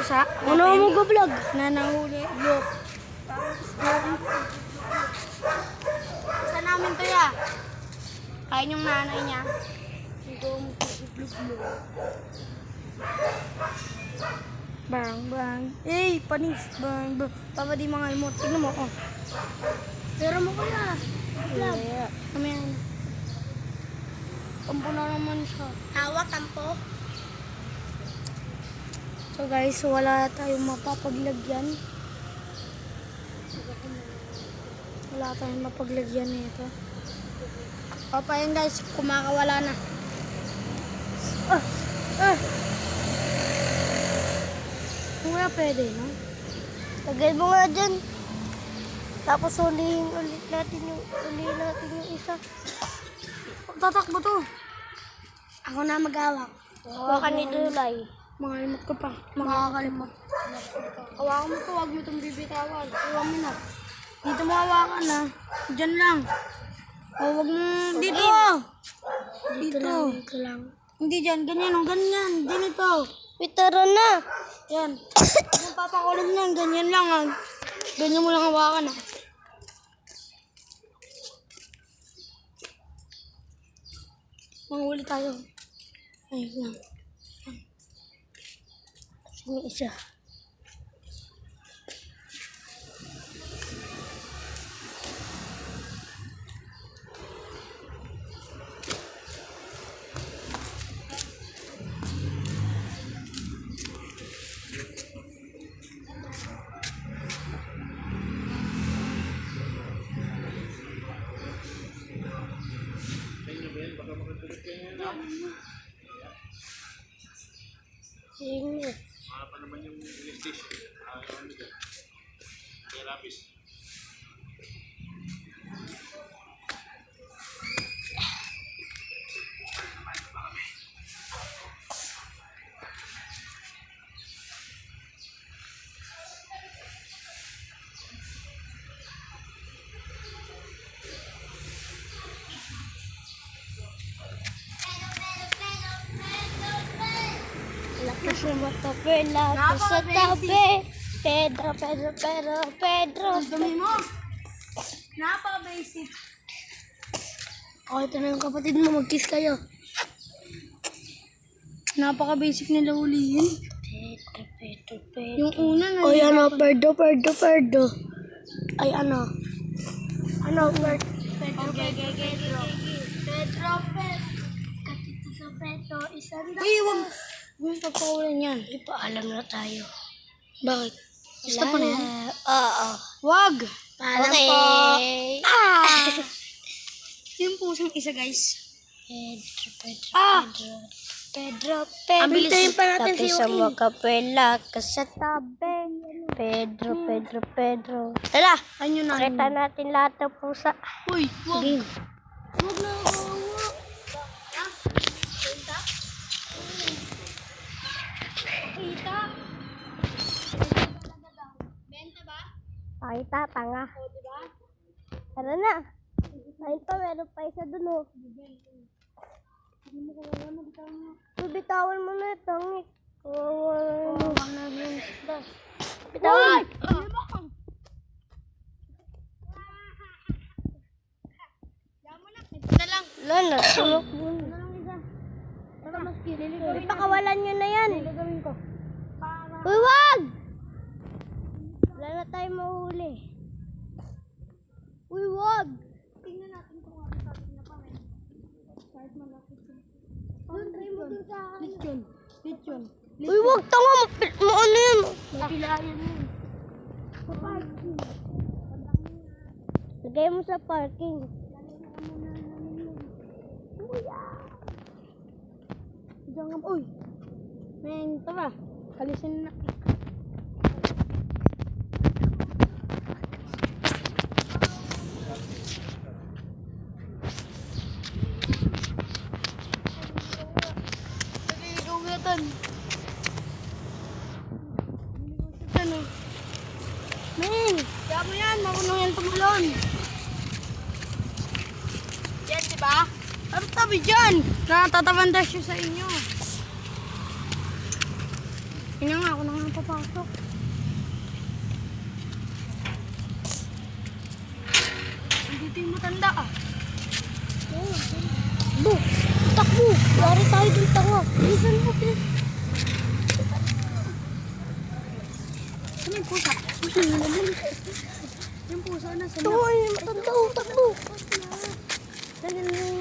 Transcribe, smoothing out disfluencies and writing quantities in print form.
pusa. Ano mo vlog? Na nahuli. Look. Sa namin to ya. Kain yung nanay niya. Bang, bang. Eh, panis. Bang, bang. Papa di mga ilmot. Tignan mo, oh. Pero mo kaya. Vlog. Kami yan. Kampo na naman siya. Hawak, tampo. So guys, wala tayong mapapaglagyan. Wala tayong mapaglagyan nito. Papa yan guys, kumakawala na. Wala pwede, no? Lagay mo nga dyan. Tapos ulihin natin yung isa. Tatakbo to. Ako na mag-awak. Hawakan ni Dulay. Makalimot ko pa. Makakalimot. Hawakan mo to, huwag mo itong bibitawan. Iwan mo na. Dito mo hawakan na. Diyan lang. O, huwag mo dito. Dito. Ito lang. Hindi dyan, ganyan o, ganyan. Ganito. Tara na. Yan. Kung papakulit lang, ganyan lang ah. Ganyan mo lang hawakan ah. Manghuli tayo. Ay, yan. Yung isa. Yung Pa naman yung station. Ano dyan? Kaya lapis. lakas ng matabi, lakas sa tabi. Pedro. Ang dumi mo. Napa-basic. O, ito na yung kapatid mo, mag-kiss kayo. Napaka-basic nila hulihin. Pedro. Yung una na. O, yan o, Perdo. Ay, ano? Ano, Perdo? Pedro. Katito sa Pedro, isang Uy, huwag. Huwag pagpakawalan yan. Ipaalam na tayo. Bakit? Gusto pa na yan? Oo. Wag! Paalam Okay. po. Yung pusang isa, guys. Pedro. Ang bilis. Hintayin pa natin si Tapos sa Joaquin. makapela ka sa tabi. Pedro. Tara, Ano na? pakita natin lahat ng pusa. Uy, wag. Game. Wag na ako. Kita. Benta ba? Pakita, tanga. O, diba? Tara na. Ayun pa, meron pa isa dun oh. Hindi mo kawawa na bitaw mo. Bitawan mo na ito. Kawawa na yung isda. Bitawan. Ano ba? Yamo na. Ito na lang. Lala, tulog mo. Ito na lang isa. Para mas kilili. Pakawalan nyo na yan. Gagawin ko. Para. Uy, wag! Wala na tayo mahuli. Uy, wag! Tingnan natin kung ano sabi niya pa rin. Kahit malapit siya. Doon, try mo dun sa akin. Lechon. Uy, wag! Tanga! Mo ano yun? Mapilayan yun. Lagay mo sa parking. Diyan nga. Uy! Meng, tara. Kalisin na. Nagigugatan. Ano? Meng! Kaya mo yan. Marunong yan tumalon. Yan, diba? Ano tabi dyan? Natatabanda siya sa inyo. Tingnan nga ako na nga. papasok. Dito yung matanda ah. Bu, takbo. Yari tayo dun tanga. Bilisan mo, please. Ano yung pusa? Yung pusa na sa Ito, ay, matanda. Takbo. Dali na